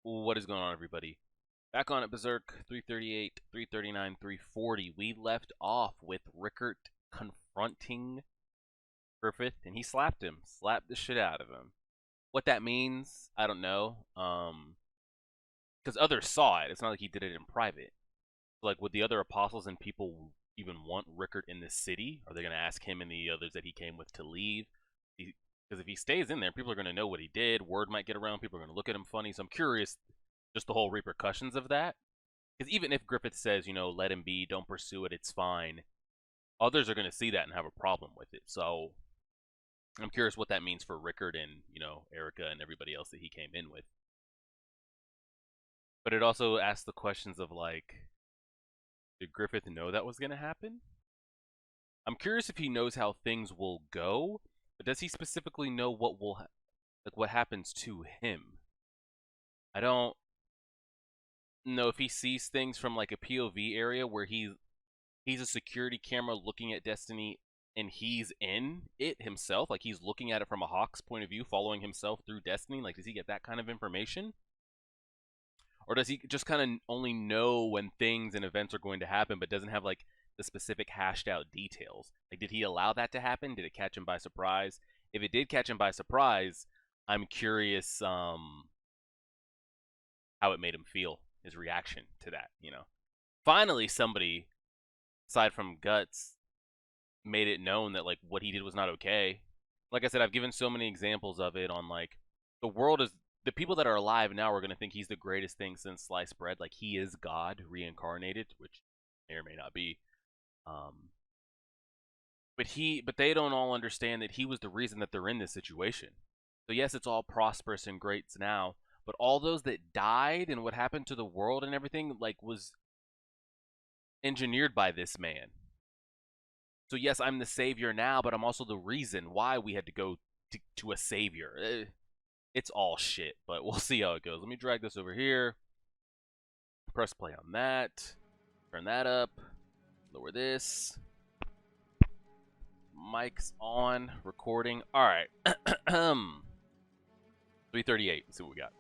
What is going on, everybody? Back on at Berserk 338, 339, 340. We left off with Rickert confronting Griffith, and he slapped the shit out of him. What that means, I don't know. Because others saw it. It's not like he did it in private. Like, would the other apostles and people even want Rickert in this city? Are they going to ask him and the others that he came with to leave? Because if he stays in there, people are going to know what he did. Word might get around. People are going to look at him funny. So I'm curious, just the whole repercussions of that. Because even if Griffith says, let him be, don't pursue it, it's fine, others are going to see that and have a problem with it. So I'm curious what that means for Rickert and, Erica and everybody else that he came in with. But it also asks the questions of, like, did Griffith know that was going to happen? I'm curious if he knows how things will go, but does he specifically know what happens to him? I don't know if he sees things from like a POV area where he's a security camera looking at Destiny and he's in it himself, like he's looking at it from a Hawk's point of view, following himself through Destiny. Like, does he get that kind of information? Or does he just kind of only know when things and events are going to happen, but doesn't have like the specific hashed out details? Like, did he allow that to happen? Did it catch him by surprise? If it did catch him by surprise, I'm curious how it made him feel, his reaction to that. Finally, somebody, aside from Guts, made it known that like what he did was not okay. Like I said, I've given so many examples of it on like the people that are alive now are going to think he's the greatest thing since sliced bread. Like, he is God reincarnated, which may or may not be. But they don't all understand that he was the reason that they're in this situation. So yes, it's all prosperous and great now, but all those that died and what happened to the world and everything like was engineered by this man. So yes, I'm the savior now, but I'm also the reason why we had to go to a savior. It's all shit, but we'll see how it goes. Let me drag this over here. Press play on that. Turn that up. Lower this. Mic's on. Recording. All right. 338. Let's see what we got.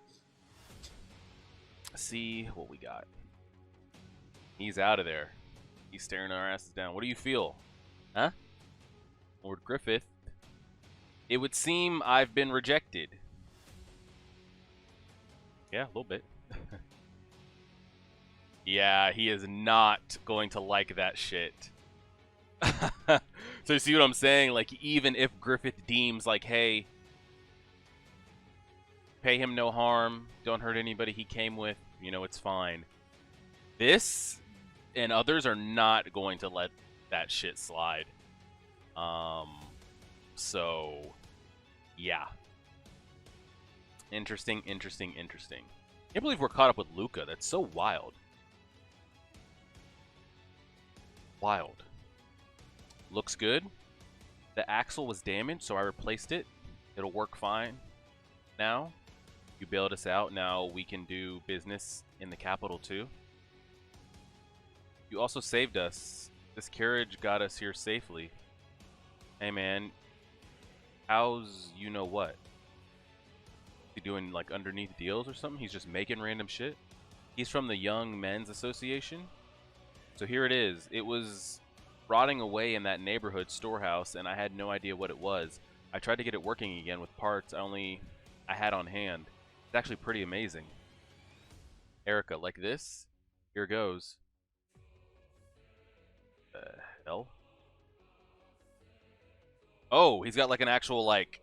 See what we got. He's out of there. He's staring our asses down. What do you feel? Huh? Lord Griffith. It would seem I've been rejected. Yeah, a little bit. Yeah, he is not going to like that shit. So you see what I'm saying? Like, even if Griffith deems like, hey, pay him no harm, don't hurt anybody he came with, it's fine. This and others are not going to let that shit slide. So yeah. Interesting. Can't believe we're caught up with Luca. That's so wild. Wild. Looks good. The axle was damaged, so I replaced it. It'll work fine now. You bailed us out. Now we can do business in the capital too. You also saved us. This carriage got us here safely. Hey man, how's what? He doing like underneath deals or something? He's just making random shit. He's from the Young Men's Association. So here it is. It was rotting away in that neighborhood storehouse, and I had no idea what it was. I tried to get it working again with parts I had on hand. It's actually pretty amazing. Erica, like this? Here goes. The hell? Oh, he's got like an actual like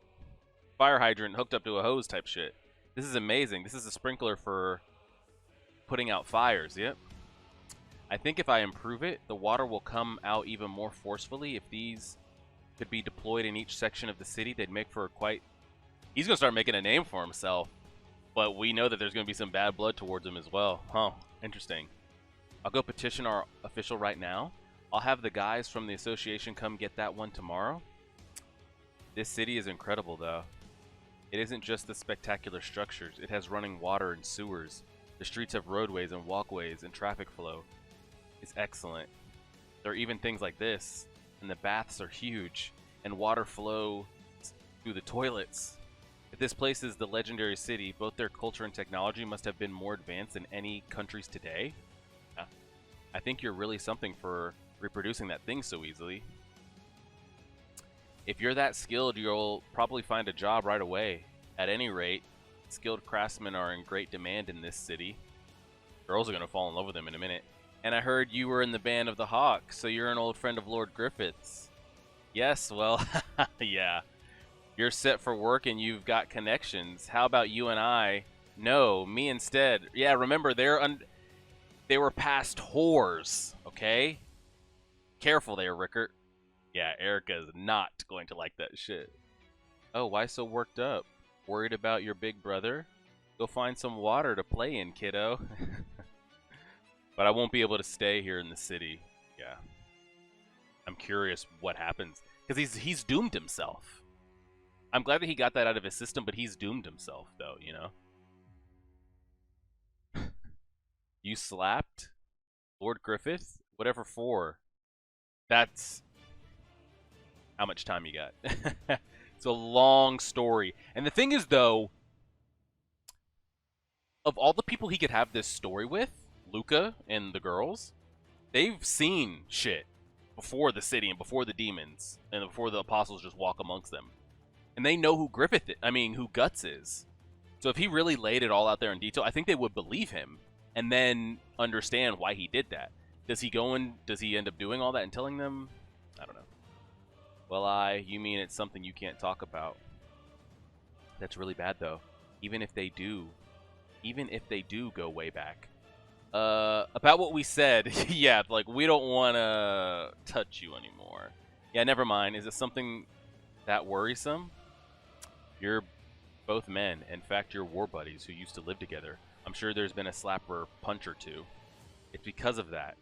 fire hydrant hooked up to a hose type shit. This is amazing. This is a sprinkler for putting out fires. Yep. I think if I improve it, the water will come out even more forcefully. If these could be deployed in each section of the city, they'd make for quite... He's going to start making a name for himself. But we know that there's going to be some bad blood towards him as well. Huh. Interesting. I'll go petition our official right now. I'll have the guys from the association come get that one tomorrow. This city is incredible, though. It isn't just the spectacular structures. It has running water and sewers. The streets have roadways and walkways and traffic flow. It's excellent. There are even things like this, and the baths are huge, and water flow through the toilets. If this place is the legendary city, both their culture and technology must have been more advanced than any countries today. I think you're really something for reproducing that thing so easily. If you're that skilled, you'll probably find a job right away. At any rate, skilled craftsmen are in great demand in this city. Girls are going to fall in love with him in a minute. And I heard you were in the band of the Hawk, so you're an old friend of Lord Griffith's. Yes, well, yeah. You're set for work and you've got connections. How about you and I? No, me instead. Yeah, remember, they were past whores, okay? Careful there, Rickert. Yeah, Erica's not going to like that shit. Oh, why so worked up? Worried about your big brother? Go find some water to play in, kiddo. But I won't be able to stay here in the city. Yeah. I'm curious what happens. Because he's doomed himself. I'm glad that he got that out of his system, but he's doomed himself, though, you know? You slapped Lord Griffith? Whatever for. That's how much time you got. It's a long story. And the thing is, though, of all the people he could have this story with, Luca and the girls, they've seen shit before the city and before the demons and before the apostles just walk amongst them. And they know who who Guts is. So if he really laid it all out there in detail, I think they would believe him and then understand why he did that. Does he end up doing all that and telling them? I don't know. Well, you mean it's something you can't talk about. That's really bad, though. Even if they do go way back. About what we said, yeah, like, we don't want to touch you anymore. Yeah, never mind. Is it something that worrisome? You're both men. In fact, you're war buddies who used to live together. I'm sure there's been a slap or punch or two. It's because of that.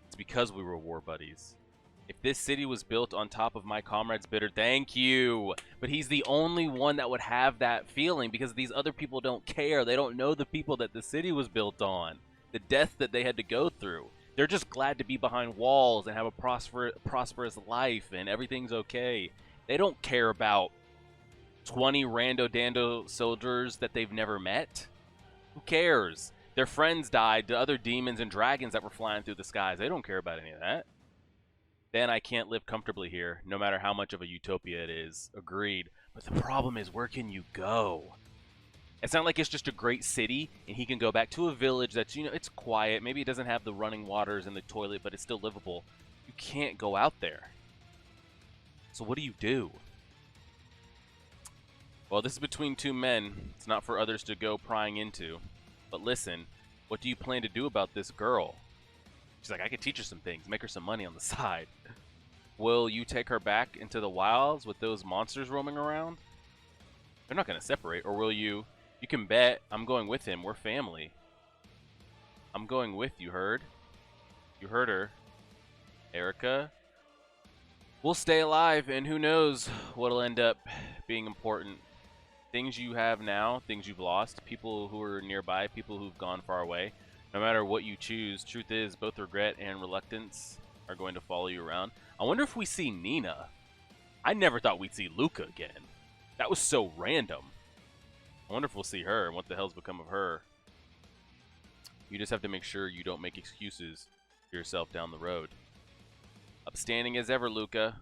It's because we were war buddies. If this city was built on top of my comrade's bitter, thank you. But he's the only one that would have that feeling because these other people don't care. They don't know the people that the city was built on. The death that they had to go through. They're just glad to be behind walls and have a prosperous life and everything's okay. They don't care about 20 rando-dando soldiers that they've never met. Who cares? Their friends died to other demons and dragons that were flying through the skies. They don't care about any of that. Then I can't live comfortably here, no matter how much of a utopia it is. Agreed. But the problem is, where can you go? It's not like it's just a great city, and he can go back to a village that's, it's quiet. Maybe it doesn't have the running waters and the toilet, but it's still livable. You can't go out there. So what do you do? Well, this is between two men. It's not for others to go prying into. But listen, what do you plan to do about this girl? She's like, I could teach her some things, make her some money on the side. Will you take her back into the wilds with those monsters roaming around? They're not going to separate. Or will you? You can bet I'm going with him. We're family. I'm going with you, heard? You heard her. Erica. We'll stay alive, and who knows what'll end up being important. Things you have now, things you've lost, people who are nearby, people who've gone far away. No matter what you choose, truth is, both regret and reluctance are going to follow you around. I wonder if we see Nina. I never thought we'd see Luca again. That was so random. I wonder if we'll see her and what the hell's become of her. You just have to make sure you don't make excuses for yourself down the road. Upstanding as ever, Luca.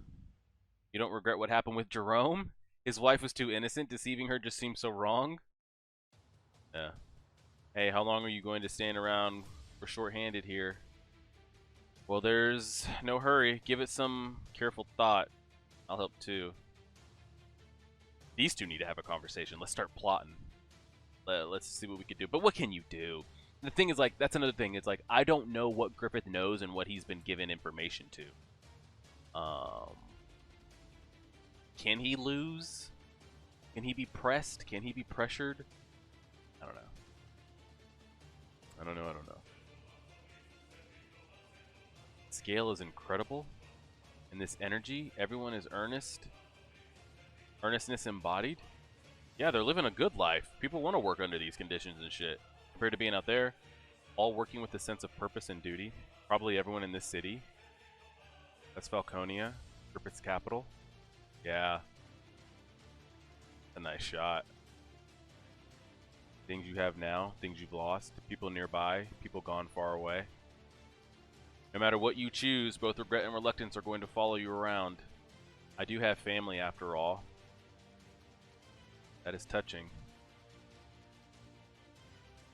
You don't regret what happened with Jerome? His wife was too innocent. Deceiving her just seems so wrong. Yeah. Hey, how long are you going to stand around? We're short-handed here. Well, there's no hurry. Give it some careful thought. I'll help too. These two need to have a conversation. Let's start plotting. Let's see what we could do. But what can you do? The thing is, like, that's another thing. It's like, I don't know what Griffith knows and what he's been given information to. Can he lose? Can he be pressed? Can he be pressured? I don't know. I don't know. Scale is incredible. And this energy, everyone is earnest. Earnestness embodied. Yeah, they're living a good life. People want to work under these conditions and shit. Compared to being out there, all working with a sense of purpose and duty. Probably everyone in this city. That's Falconia, Griffith's capital. Yeah. A nice shot. Things you have now, things you've lost, people nearby, people gone far away. No matter what you choose, both regret and reluctance are going to follow you around. I do have family after all. That is touching.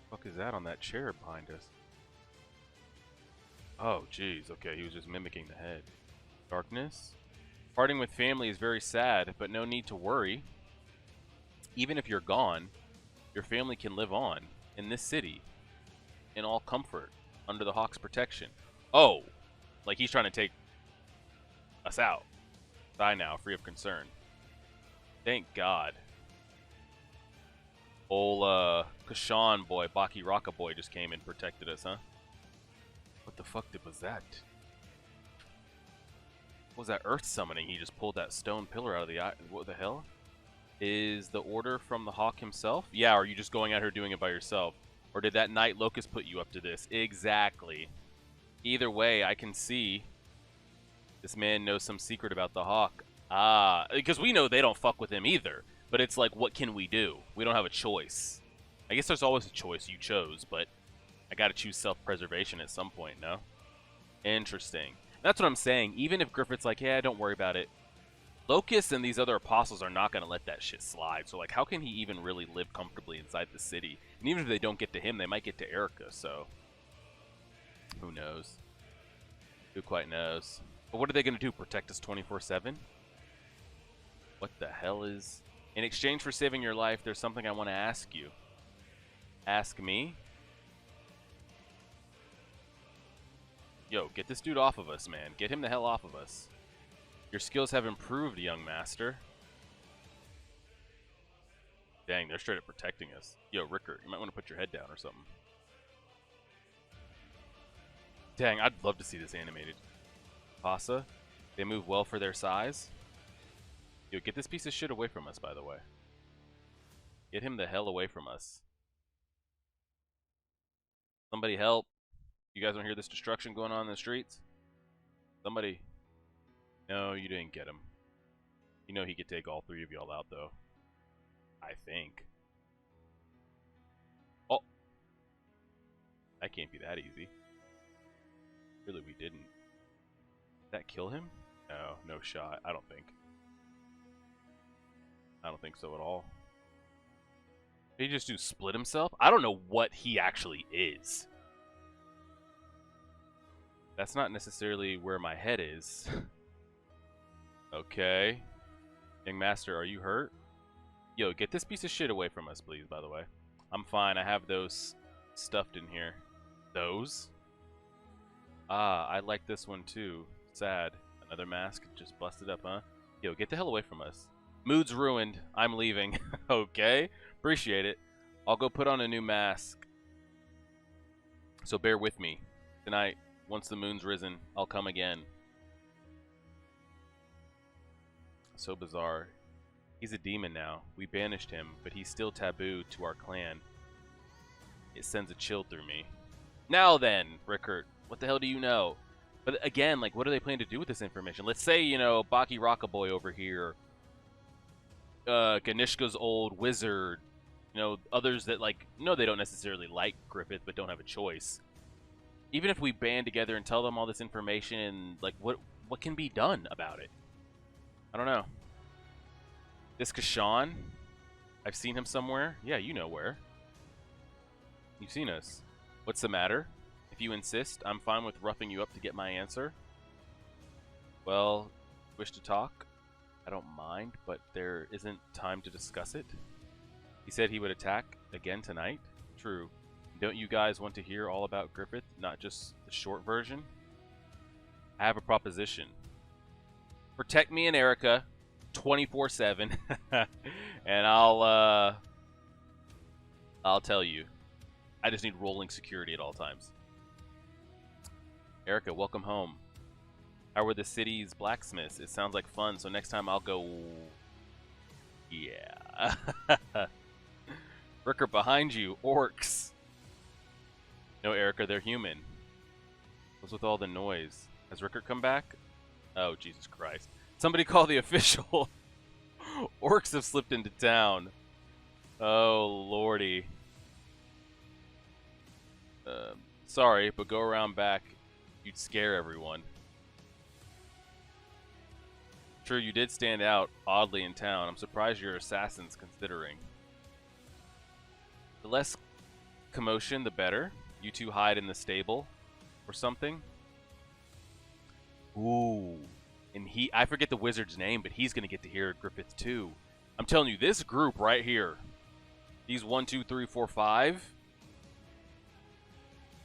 What the fuck is that on that chair behind us? Oh, jeez. Okay, he was just mimicking the head. Darkness. Parting with family is very sad, but no need to worry. Even if you're gone, your family can live on in this city in all comfort under the Hawk's protection. Oh, like he's trying to take us out. Die now, free of concern. Thank God. Old Kashan boy, Baki Raka boy just came and protected us, huh? What the fuck was that? What was that earth summoning? He just pulled that stone pillar out of the eye. What the hell? Is the order from the Hawk himself? Yeah, or are you just going out here doing it by yourself? Or did that Night Locust put you up to this? Exactly. Either way, I can see this man knows some secret about the Hawk. Ah, because we know they don't fuck with him either. But it's like, what can we do? We don't have a choice. I guess there's always a choice you chose, but I gotta choose self-preservation at some point, no? Interesting. That's what I'm saying. Even if Griffith's like, yeah, don't worry about it. Locust and these other apostles are not going to let that shit slide. So, like, how can he even really live comfortably inside the city? And even if they don't get to him, they might get to Erica, so... who knows? Who quite knows? But what are they going to do? Protect us 24/7? What the hell is... In exchange for saving your life, there's something I want to ask you. Ask me? Yo, get this dude off of us, man. Get him the hell off of us. Your skills have improved, young master. Dang, they're straight up protecting us. Yo, Rickert, you might want to put your head down or something. Dang, I'd love to see this animated. Pasa, they move well for their size. Yo, get this piece of shit away from us, by the way. Get him the hell away from us. Somebody help. You guys don't hear this destruction going on in the streets? Somebody... No, you didn't get him. You know he could take all three of y'all out, though. I think. Oh! That can't be that easy. Really, we didn't. Did that kill him? No, no shot. I don't think. I don't think so at all. Did he just do split himself? I don't know what he actually is. That's not necessarily where my head is. Okay. Young master, are you hurt? Yo, get this piece of shit away from us, please, by the way. I'm fine. I have those stuffed in here. Those? Ah, I like this one too. Sad. Another mask just busted up, huh? Yo, get the hell away from us. Mood's ruined. I'm leaving. Okay. Appreciate it. I'll go put on a new mask. So bear with me. Tonight, once the moon's risen, I'll come again. So bizarre. He's a demon now. We banished him, but he's still taboo to our clan. It sends a chill through me. Now then, Rickert, what the hell do you know? But again, like, what do they plan to do with this information? Let's say, you know, Baki Rockaboy over here, Ganishka's old wizard, you know, others that, like, no, they don't necessarily like Griffith, but don't have a choice. Even if we band together and tell them all this information, like, what can be done about it? I don't know. This Kashan, I've seen him somewhere. Yeah, you know where. You've seen us. What's the matter? If you insist, I'm fine with roughing you up to get my answer. Well, wish to talk? I don't mind, but there isn't time to discuss it. He said he would attack again tonight. True. Don't you guys want to hear all about Griffith, not just the short version? I have a proposition. Protect me and Erica 24/7 and I'll tell you. I just need rolling security at all times. Erica, welcome home. How were the city's blacksmiths? It sounds like fun, so next time I'll go. Yeah. Rickert, behind you. Orcs. No, Erica, they're human. What's with all the noise? Has Rickert come back? Oh, Jesus Christ. Somebody call the official. Orcs have slipped into town. Oh, lordy. Sorry, but go around back. You'd scare everyone. Sure, you did stand out oddly in town. I'm surprised your assassin's considering. The less commotion, the better. You two hide in the stable or something. Ooh. And I forget the wizard's name, but he's going to get to hear Griffith too. I'm telling you, this group right here, these 1, 2, 3, 4, 5,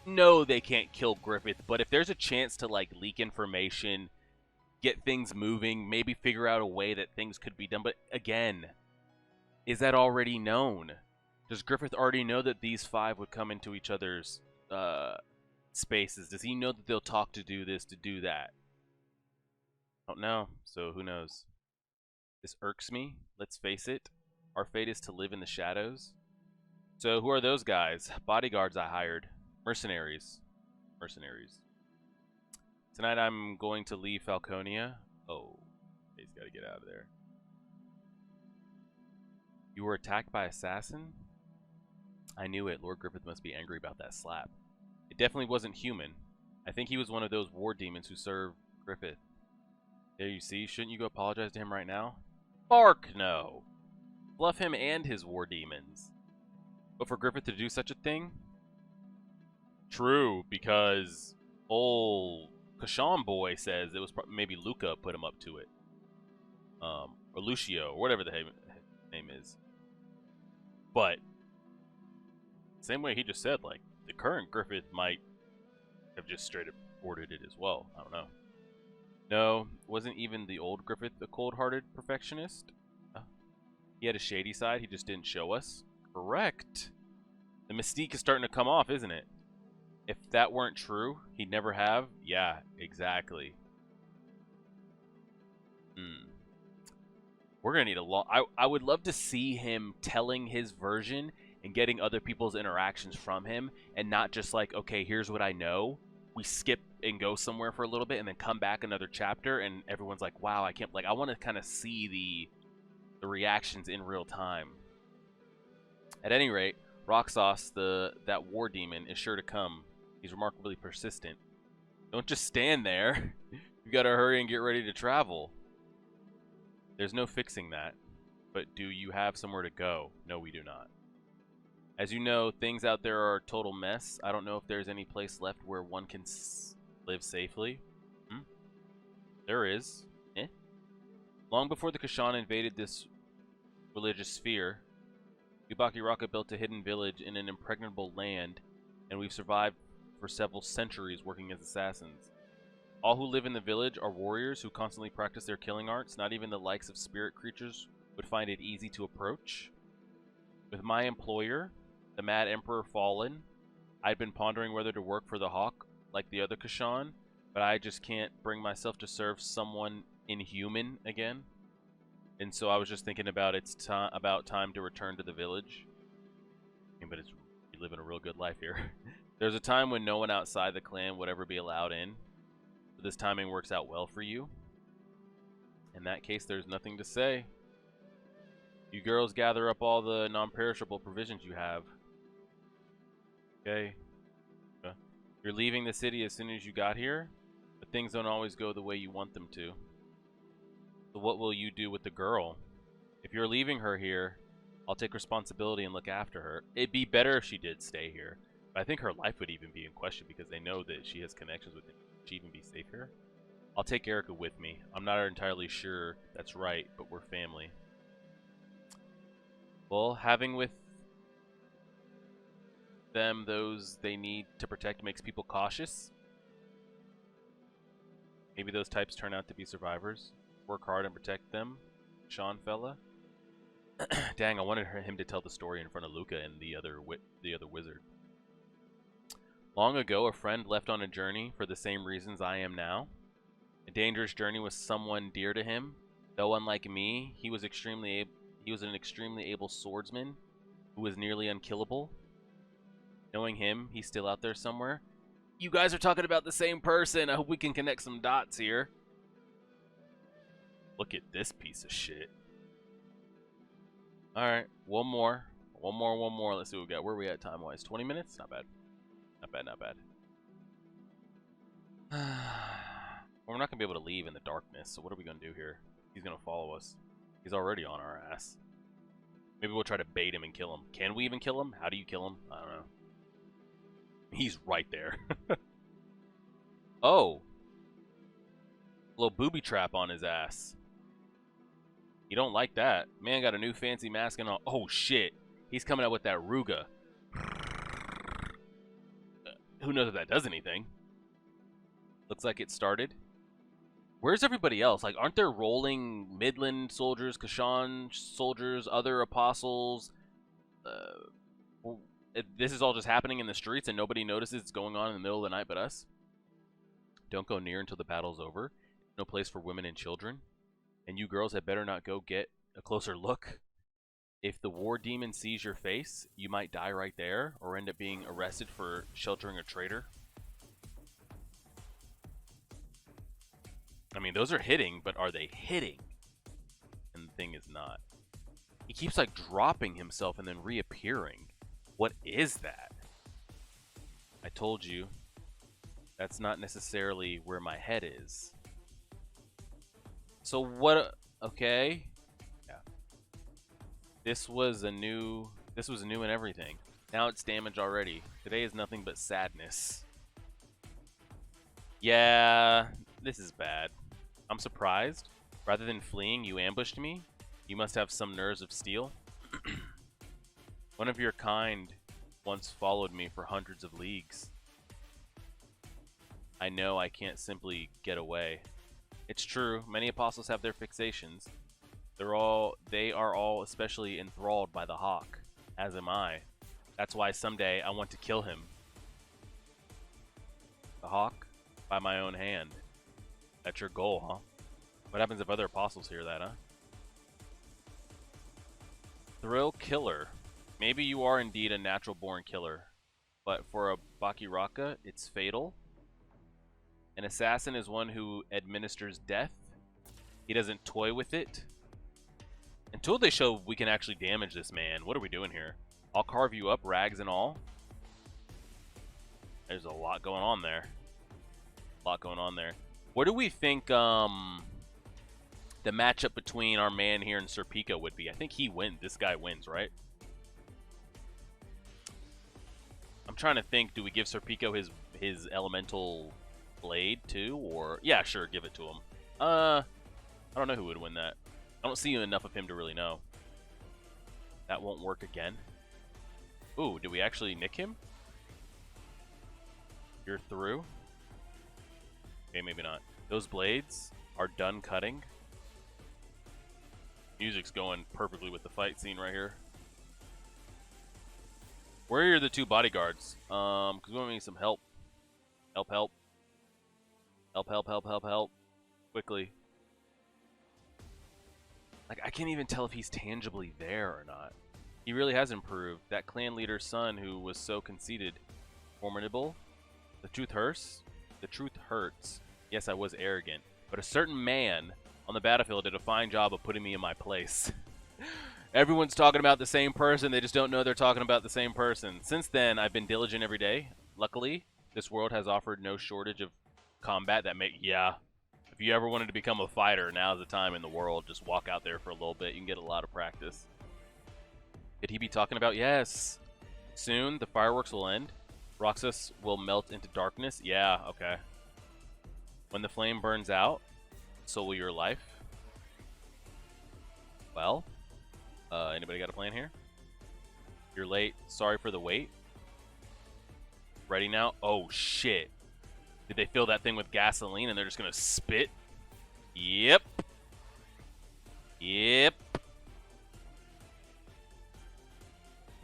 no, they can't kill Griffith, but if there's a chance to like leak information, get things moving, maybe figure out a way that things could be done. But again, is that already known? Does Griffith already know that these 5 would come into each other's spaces? Does he know that they'll talk to do this, to do that? I don't know, so who knows? This irks me, let's face it. Our fate is to live in the shadows. So who are those guys? Bodyguards I hired. Mercenaries. Mercenaries. Tonight I'm going to leave Falconia. Oh, he's got to get out of there. You were attacked by assassin? I knew it. Lord Griffith must be angry about that slap. It definitely wasn't human. I think he was one of those war demons who served Griffith. There you see. Shouldn't you go apologize to him right now? Bark, no. Bluff him and his war demons. But for Griffith to do such a thing? True, because old Kashan boy says it was maybe Luca put him up to it. Or Lucio, or whatever the name is. But, same way he just said, like, the current Griffith might have just straight up ordered it as well. I don't know. No, wasn't even the old Griffith a cold-hearted perfectionist? He had a shady side, he just didn't show us. Correct. The mystique is starting to come off, isn't it? If that weren't true, he'd never have. Yeah, exactly. We're gonna need a long. I would love to see him telling his version and getting other people's interactions from him, and not just like, okay, here's what I know. We skip and go somewhere for a little bit, and then come back another chapter, and everyone's like, wow, I can't. Like, I want to kind of see the reactions in real time. At any rate, Rakshas, that war demon, is sure to come. He's remarkably persistent. Don't just stand there. You gotta hurry and get ready to travel. There's no fixing that. But do you have somewhere to go? No, we do not. As you know, things out there are a total mess. I don't know if there's any place left where one can live safely. There is. Long before the Kashan invaded this religious sphere, Yubaki Raka built a hidden village in an impregnable land, and we've survived for several centuries working as assassins. All who live in the village are warriors who constantly practice their killing arts. Not even the likes of spirit creatures would find it easy to approach. With my employer, the Mad Emperor, fallen, I'd been pondering whether to work for the Hawk like the other Kashan, but I just can't bring myself to serve someone inhuman again. And so I was just thinking about about time to return to the village. But you live in a real good life here. There's a time when no one outside the clan would ever be allowed in. But this timing works out well for you. In that case, there's nothing to say. You girls gather up all the non-perishable provisions you have. Okay. You're leaving the city as soon as you got here, but things don't always go the way you want them to. So what will you do with the girl? If you're leaving her here, I'll take responsibility and look after her. It'd be better if she did stay here. But I think her life would even be in question because they know that she has connections with him. Would she even be safe here? I'll take Erica with me. I'm not entirely sure that's right, but we're family. Well, having with them those they need to protect makes people cautious. Maybe those types turn out to be survivors. Work hard and protect them, Sean fella. Dang, I wanted him to tell the story in front of Luca and the other wizard. Long ago, a friend left on a journey for the same reasons I am now. A dangerous journey with someone dear to him. Though unlike me, he was an extremely able swordsman who was nearly unkillable. Knowing him, he's still out there somewhere. You guys are talking about the same person. I hope we can connect some dots here. Look at this piece of shit. Alright, one more. Let's see what we got. Where are we at time-wise? 20 minutes? Not bad. Not bad, not bad. Well, we're not going to be able to leave in the darkness, so what are we going to do here? He's going to follow us. He's already on our ass. Maybe we'll try to bait him and kill him. Can we even kill him? How do you kill him? I don't know. He's right there. Oh. Little booby trap on his ass. You don't like that. Man got a new fancy mask and all. Oh, shit. He's coming out with that Ruga. Who knows if that does anything? Looks like it started. Where's everybody else? Like, aren't there rolling Midland soldiers, Kashan soldiers, other apostles? This is all just happening in the streets and nobody notices it's going on in the middle of the night but us? Don't go near until the battle's over. No place for women and children. And you girls had better not go get a closer look. If the war demon sees your face, you might die right there or end up being arrested for sheltering a traitor. I mean, those are hitting, but are they hitting? And the thing is not. He keeps like dropping himself and then reappearing. What is that? I told you, that's not necessarily where my head is. So what? Okay. Yeah. This was new and everything. Now it's damage already. Today is nothing but sadness. Yeah, this is bad. I'm surprised. Rather than fleeing, you ambushed me. You must have some nerves of steel. One of your kind once followed me for hundreds of leagues. I know I can't simply get away. It's true, many apostles have their fixations. They are all especially enthralled by the hawk, as am I. That's why someday I want to kill him. The hawk? By my own hand. That's your goal, huh? What happens if other apostles hear that, huh? Thrill killer. Maybe you are indeed a natural-born killer, but for a Bakiraka, it's fatal. An assassin is one who administers death. He doesn't toy with it. Until they show we can actually damage this man. What are we doing here? I'll carve you up, rags and all. There's a lot going on there. What do we think the matchup between our man here and Serpico would be? I think he wins. This guy wins, right? I'm trying to think, do we give Serpico his elemental blade too, or yeah, sure, give it to him. I don't know who would win that. I don't see enough of him to really know. That won't work again. Ooh, did we actually nick him? You're through? Okay, maybe not. Those blades are done cutting. Music's going perfectly with the fight scene right here. Where are the two bodyguards? Because we need some help. Help. Help. Quickly. Like, I can't even tell if he's tangibly there or not. He really has improved. That clan leader's son who was so conceited. Formidable. The truth hurts. The truth hurts. Yes, I was arrogant. But a certain man on the battlefield did a fine job of putting me in my place. Everyone's talking about the same person. They just don't know they're talking about the same person. Since then, I've been diligent every day. Luckily, this world has offered no shortage of combat that yeah. If you ever wanted to become a fighter, now's the time in the world. Just walk out there for a little bit. You can get a lot of practice. Could he be talking about? Yes. Soon, the fireworks will end. Rakshas will melt into darkness. Yeah, okay. When the flame burns out, so will your life. Well, anybody got a plan here? You're late. Sorry for the wait. Ready now? Oh, shit. Did they fill that thing with gasoline and they're just going to spit? Yep. He's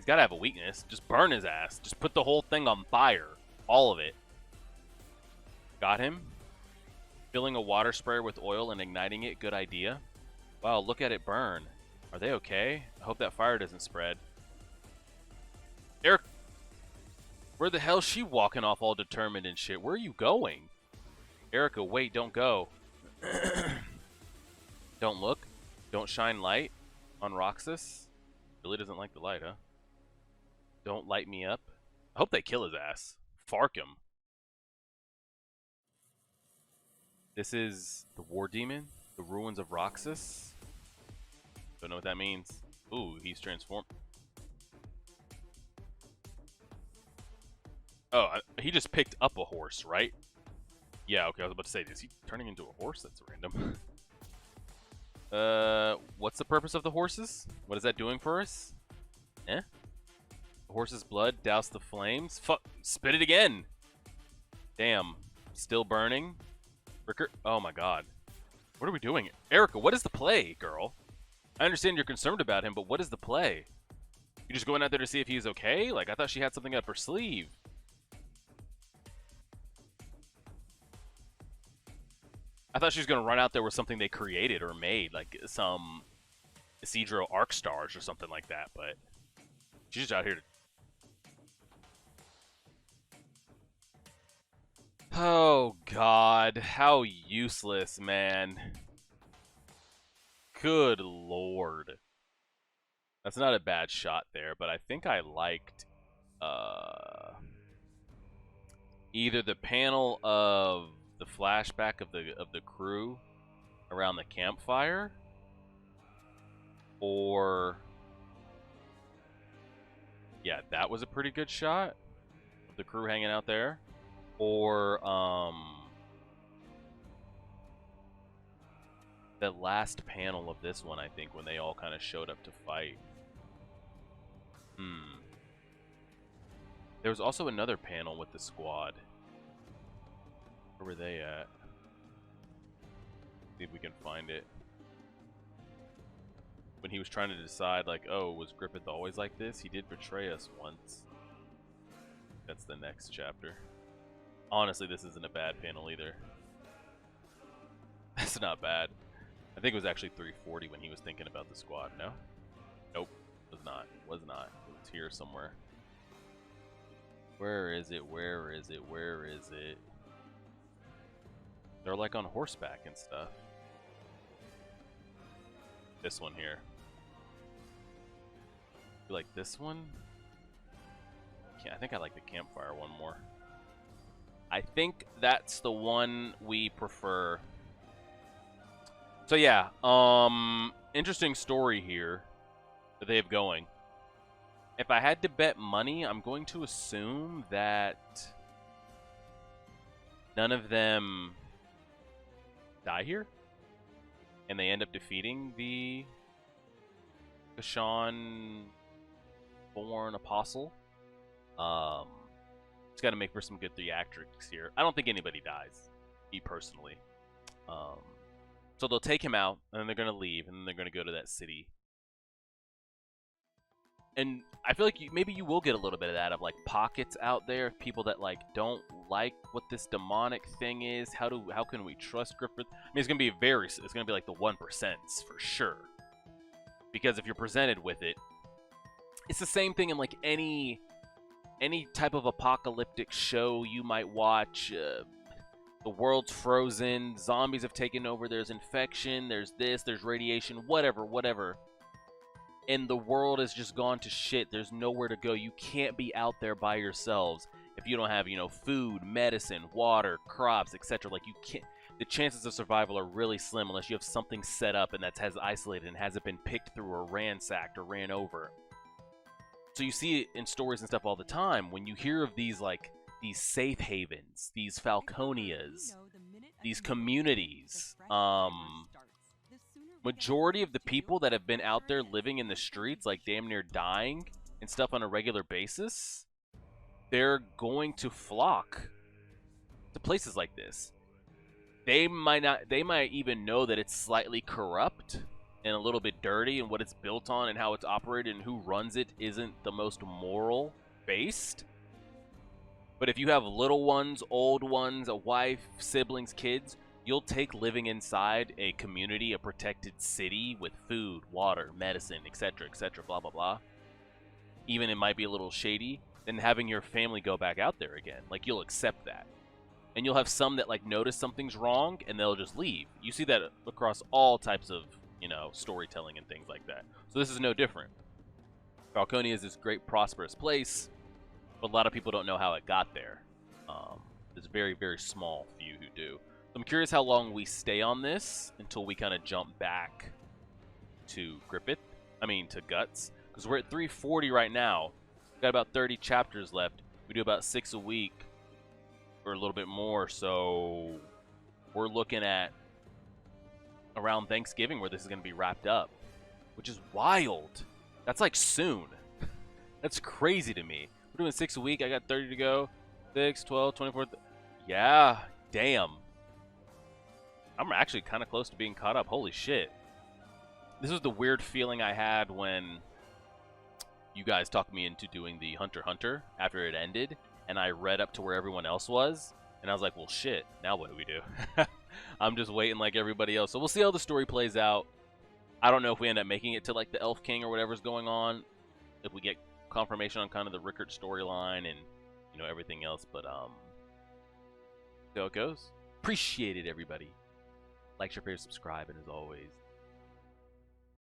got to have a weakness. Just burn his ass. Just put the whole thing on fire. All of it. Got him. Filling a water sprayer with oil and igniting it. Good idea. Wow, look at it burn. Are they okay? I hope that fire doesn't spread. Eric, where the hell's she walking off all determined and shit? Where are you going? Erica, wait, don't go. Don't look. Don't shine light on Rakshas. Really doesn't like the light, huh? Don't light me up. I hope they kill his ass. Farkum. This is the War Demon, the Ruins of Rakshas. Don't know what that means. Ooh, he's transformed. Oh, he just picked up a horse, right? Yeah, okay, I was about to say, is he turning into a horse? That's random. What's the purpose of the horses? What is that doing for us? Eh? The horse's blood, douse the flames. Fuck, spit it again! Damn, still burning? Rickert, oh my god. What are we doing? Erica, what is the play, girl? I understand you're concerned about him, but what is the play? You just going out there to see if he's okay? Like, I thought she had something up her sleeve. I thought she was going to run out there with something they created or made, like some Isidro Arc Stars or something like that, but she's just out here to... Oh, God. How useless, man. Good lord. That's not a bad shot there, but I think I liked either the panel of the flashback of the crew around the campfire, or yeah, that was a pretty good shot of the crew hanging out there, or the last panel of this one, I think, when they all kind of showed up to fight. There was also another panel with the squad. Where were they at? See if we can find it. When he was trying to decide, like, oh, was Griffith always like this? He did betray us once. That's the next chapter. Honestly, this isn't a bad panel either. That's not bad. I think it was actually 340 when he was thinking about the squad, no? Nope. Was not. Was not. It was here somewhere. Where is it? Where is it? Where is it? They're like on horseback and stuff. This one here. You like this one? I think I like the campfire one more. I think that's the one we prefer. So yeah, interesting story here that they have going. If I had to bet money, I'm going to assume that none of them die here, and they end up defeating the Kashan-born apostle. It's got to make for some good theatrics here. I don't think anybody dies, me personally. So they'll take him out, and then they're going to leave, and then they're going to go to that city. And I feel like maybe you will get a little bit of that, of like pockets out there, people that like don't like what this demonic thing is. How can we trust Griffith? I mean, it's gonna be like the 1% for sure. Because if you're presented with it, it's the same thing in like any type of apocalyptic show you might watch. The world's frozen, zombies have taken over, there's infection, there's this, there's radiation, whatever. And the world has just gone to shit. There's nowhere to go. You can't be out there by yourselves if you don't have, food, medicine, water, crops, etc. Like, you can't. The chances of survival are really slim unless you have something set up and that has isolated and hasn't been picked through or ransacked or ran over. So you see it in stories and stuff all the time. When you hear of these safe havens, these Falconias, these communities, majority of the people that have been out there living in the streets, like damn near dying and stuff on a regular basis, they're going to flock to places like this. They might even know that it's slightly corrupt and a little bit dirty, and what it's built on and how it's operated and who runs it isn't the most moral based. But if you have little ones, old ones, a wife, siblings, kids, you'll take living inside a community, a protected city with food, water, medicine, etc., blah, blah, blah. Even it might be a little shady, than having your family go back out there again. Like, you'll accept that. And you'll have some that, like, notice something's wrong, and they'll just leave. You see that across all types of, storytelling and things like that. So this is no different. Falconia is this great, prosperous place, but a lot of people don't know how it got there. There's very, very small few who do. So I'm curious how long we stay on this until we kind of jump back to to Guts, because we're at 340 right now. We've got about 30 chapters left. We do about 6 a week, or a little bit more, so we're looking at around Thanksgiving where this is going to be wrapped up, which is wild. That's like soon. That's crazy to me. We're doing 6 a week. I got 30 to go. 6, 12, 24. Yeah, damn. I'm actually kind of close to being caught up. Holy shit. This was the weird feeling I had when you guys talked me into doing the Hunter x Hunter after it ended, and I read up to where everyone else was, and I was like, well, shit, now what do we do? I'm just waiting like everybody else. So we'll see how the story plays out. I don't know if we end up making it to like the Elf King or whatever's going on, if we get confirmation on kind of the Rickert storyline and, you know, everything else, but see how it goes. Appreciate it, everybody. Like, share, subscribe, and as always,